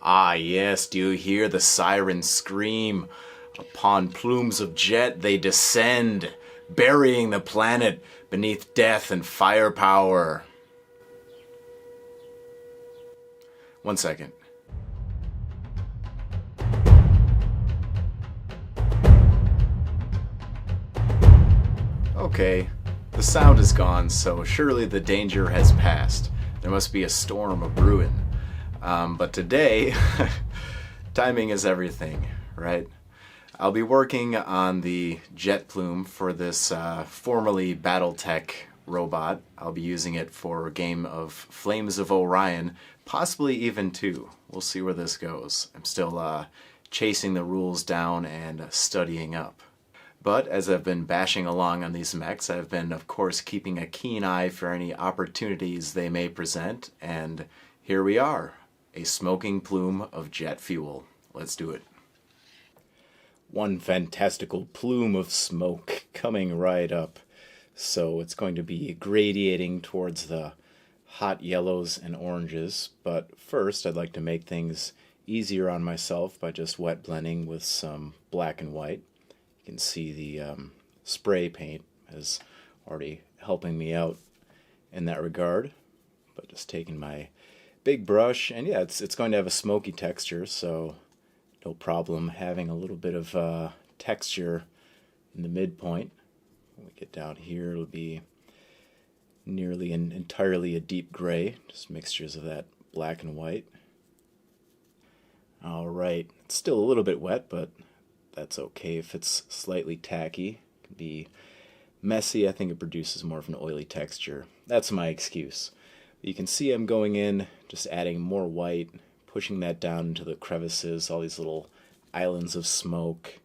Ah, yes, do you hear the siren scream? Upon plumes of jet they descend, burying the planet beneath death and firepower. One second. Okay, the sound is gone, so surely the danger has passed. There must be a storm of ruin. But today, timing is everything, right? I'll be working on the jet plume for this formerly Battletech robot. I'll be using it for a game of Flames of Orion, possibly even two. We'll see where this goes. I'm still chasing the rules down and studying up. But as I've been bashing along on these mechs, I've been, of course, keeping a keen eye for any opportunities they may present, and here we are, a smoking plume of jet fuel. Let's do it. One fantastical plume of smoke coming right up. So it's going to be gradiating towards the hot yellows and oranges, but first I'd like to make things easier on myself by just wet blending with some black and white. You can see the spray paint is already helping me out in that regard, but just taking my big brush, and yeah, it's going to have a smoky texture, so no problem having a little bit of texture in the midpoint. When we get down here, it'll be nearly and entirely a deep gray, just mixtures of that black and white. Alright, it's still a little bit wet, but that's okay if it's slightly tacky. It can be messy. I think it produces more of an oily texture. That's my excuse. You can see I'm going in, just adding more white, pushing that down into the crevices, all these little islands of smoke.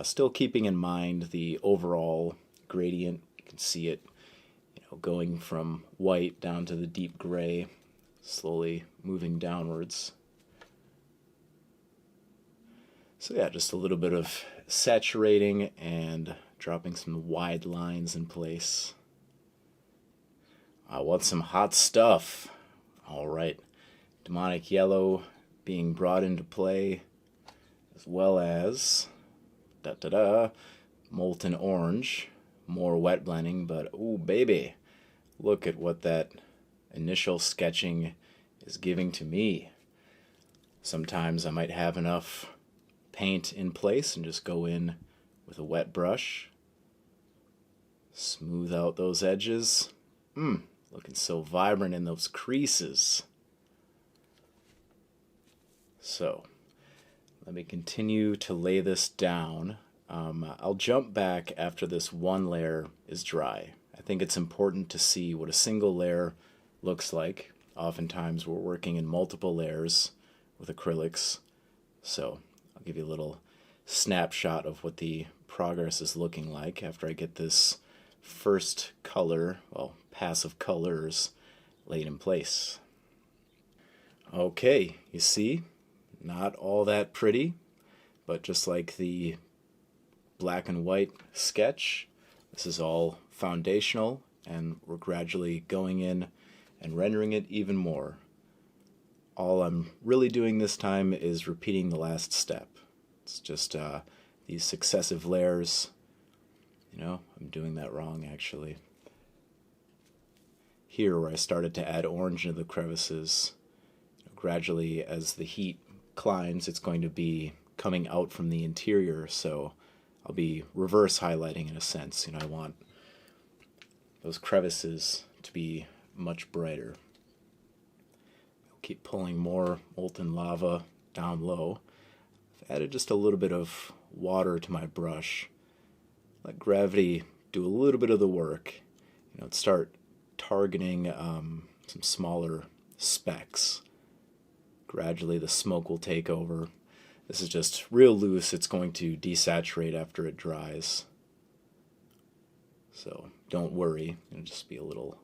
Still keeping in mind the overall gradient. You can see it, going from white down to the deep gray, slowly moving downwards. So yeah, just a little bit of saturating and dropping some wide lines in place. I want some hot stuff. Alright, Daemonic yellow being brought into play, as well as Molten orange. More wet blending, but ooh baby, look at what that initial sketching is giving to me. Sometimes I might have enough paint in place and just go in with a wet brush, smooth out those edges. Looking so vibrant in those creases. So let me continue to lay this down. I'll jump back after this one layer is dry. I think it's important to see what a single layer looks like. Oftentimes we're working in multiple layers with acrylics, so I'll give you a little snapshot of what the progress is looking like after I get this first color, well, passive colors, laid in place. Okay, you see, not all that pretty, but just like the black and white sketch, this is all foundational, and we're gradually going in and rendering it even more. All I'm really doing this time is repeating the last step. It's just these successive layers. I'm doing that wrong actually. Here where I started to add orange into the crevices, gradually as the heat climbs, it's going to be coming out from the interior, so I'll be reverse highlighting in a sense. I want those crevices to be much brighter. I'll keep pulling more molten lava down low. I've added just a little bit of water to my brush. Let gravity do a little bit of the work. Start targeting some smaller specks. Gradually the smoke will take over. This is just real loose. It's going to desaturate after it dries. So don't worry. It'll just be a little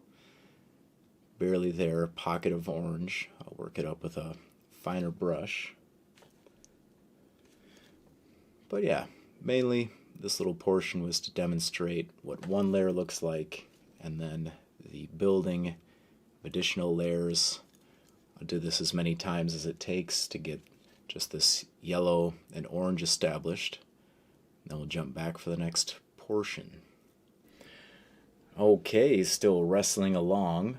barely there pocket of orange. I'll work it up with a finer brush. But yeah, mainly this little portion was to demonstrate what one layer looks like, and then the building of additional layers I'll do this as many times as it takes to get just this yellow and orange established. Then we'll jump back for the next portion. Okay, still wrestling along.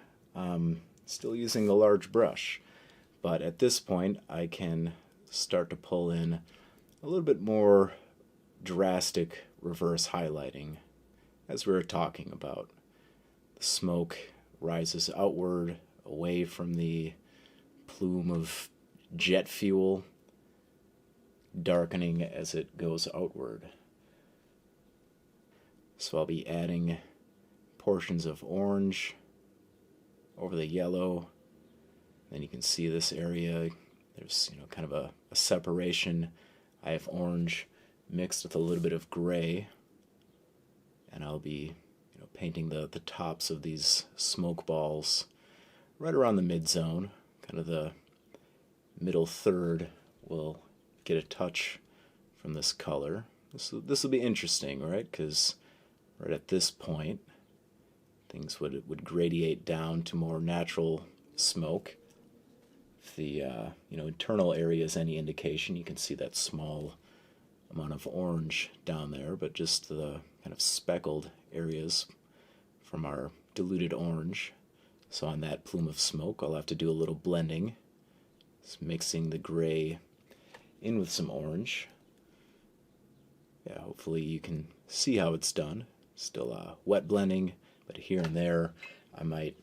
Still using the large brush. But at this point, I can start to pull in a little bit more drastic reverse highlighting, as we were talking about. The smoke rises outward, away from the plume of jet fuel, darkening as it goes outward. So I'll be adding portions of orange over the yellow. Then you can see this area, there's kind of a separation. I have orange mixed with a little bit of gray, and I'll be painting the tops of these smoke balls right around the mid-zone. Kind of the middle third will get a touch from this color. This will be interesting, right? Because right at this point, things would gradiate down to more natural smoke. If the internal area is any indication, you can see that small amount of orange down there, but just the kind of speckled areas from our diluted orange. So on that plume of smoke, I'll have to do a little blending. Just mixing the gray in with some orange. Yeah, hopefully you can see how it's done. Still wet blending, but here and there I might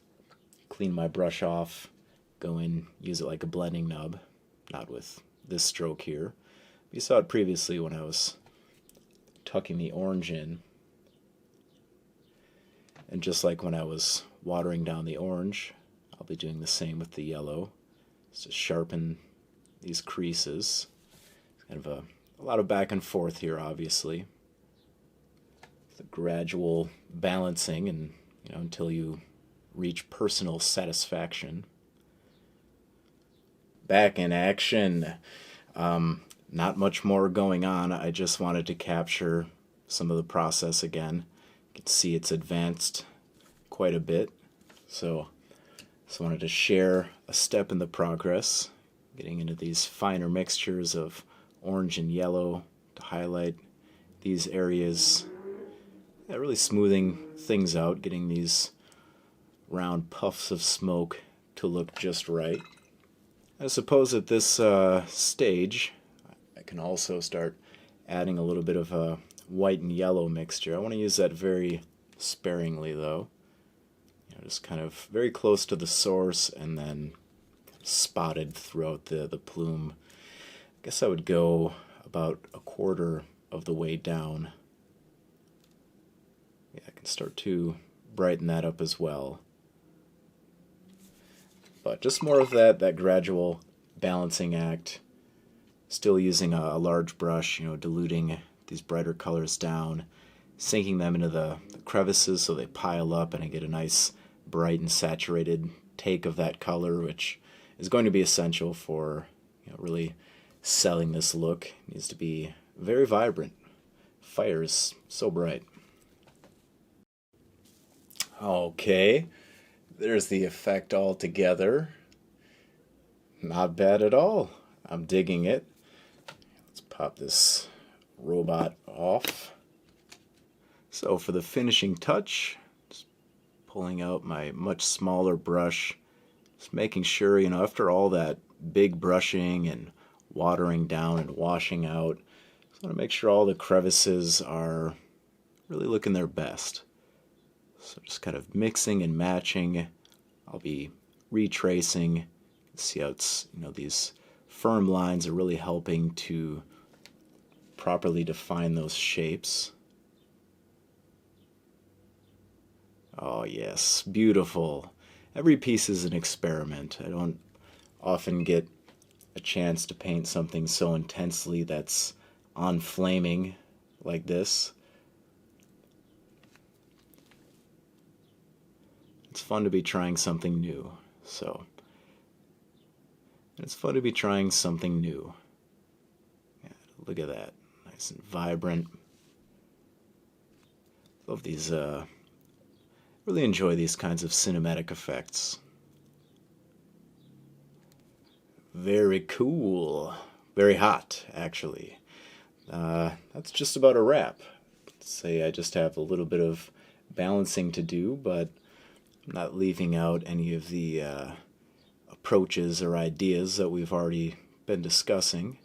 clean my brush off, go in, use it like a blending nub, not with this stroke here. You saw it previously when I was tucking the orange in. And just like when I was watering down the orange, I'll be doing the same with the yellow. Just to sharpen these creases. It's kind of a lot of back and forth here, obviously. The gradual balancing, and until you reach personal satisfaction. Back in action. Not much more going on. I just wanted to capture some of the process again. You can see it's advanced quite a bit. So wanted to share a step in the progress, getting into these finer mixtures of orange and yellow to highlight these areas. Yeah, really smoothing things out, getting these round puffs of smoke to look just right. I suppose at this stage, I can also start adding a little bit of a white and yellow mixture. I want to use that very sparingly, though. Just kind of very close to the source and then spotted throughout the plume. I guess I would go about a quarter of the way down. Yeah, I can start to brighten that up as well. But just more of that gradual balancing act. Still using a large brush, diluting these brighter colors down, sinking them into the crevices so they pile up and I get a nice bright and saturated take of that color, which is going to be essential for really selling this look. It needs to be very vibrant. Fire is so bright. Okay, there's the effect all together. Not bad at all. I'm digging it. Let's pop this robot off. So for the finishing touch, just pulling out my much smaller brush, just making sure, after all that big brushing and watering down and washing out, just want to make sure all the crevices are really looking their best. So just kind of mixing and matching. I'll be retracing. See how it's, these firm lines are really helping to properly define those shapes. Oh yes, beautiful. Every piece is an experiment. I don't often get a chance to paint something so intensely that's on flaming like this. It's fun to be trying something new. It's fun to be trying something new. Yeah, look at that. Nice and vibrant. Love these, really enjoy these kinds of cinematic effects. Very cool. Very hot, actually. That's just about a wrap. Say I just have a little bit of balancing to do, but I'm not leaving out any of the approaches or ideas that we've already been discussing.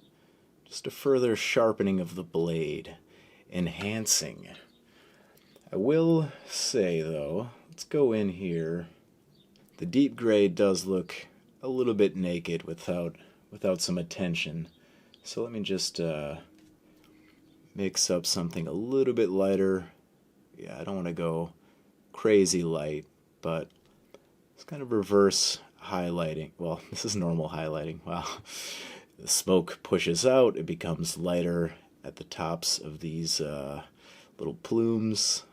Just a further sharpening of the blade, enhancing. I will say, though, let's go in here. The deep gray does look a little bit naked without some attention. So let me just mix up something a little bit lighter. Yeah, I don't want to go crazy light, but it's kind of reverse highlighting. Well, this is normal highlighting. Wow. The smoke pushes out, it becomes lighter at the tops of these little plumes.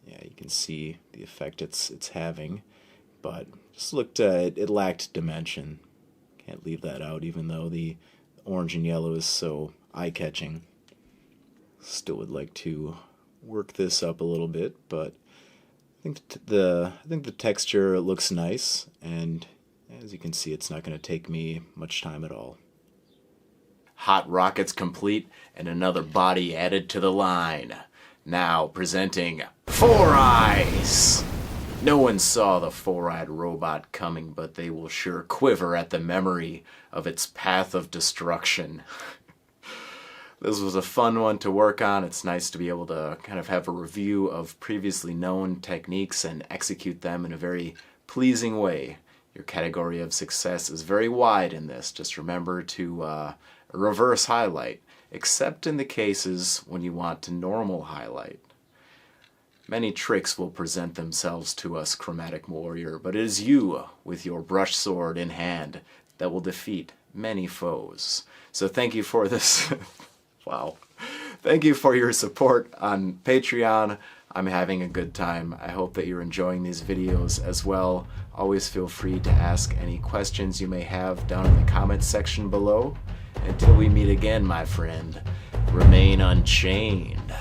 Yeah, you can see the effect it's having, but just looked it lacked dimension. Can't leave that out, even though the orange and yellow is so eye-catching. Still would like to work this up a little bit, but I think the texture looks nice, and as you can see, it's not going to take me much time at all. Hot rockets complete, and another body added to the line. Now presenting Four Eyes. No one saw the four-eyed robot coming, but they will sure quiver at the memory of its path of destruction. This was a fun one to work on. It's nice to be able to kind of have a review of previously known techniques and execute them in a very pleasing way. Your category of success is very wide in this. Just remember to reverse highlight, except in the cases when you want to normal highlight. Many tricks will present themselves to us, Chromatic Warrior, but it is you, with your brush sword in hand, that will defeat many foes. So thank you for this. Wow. Thank you for your support on Patreon. I'm having a good time. I hope that you're enjoying these videos as well. Always feel free to ask any questions you may have down in the comments section below. Until we meet again, my friend, remain unchained.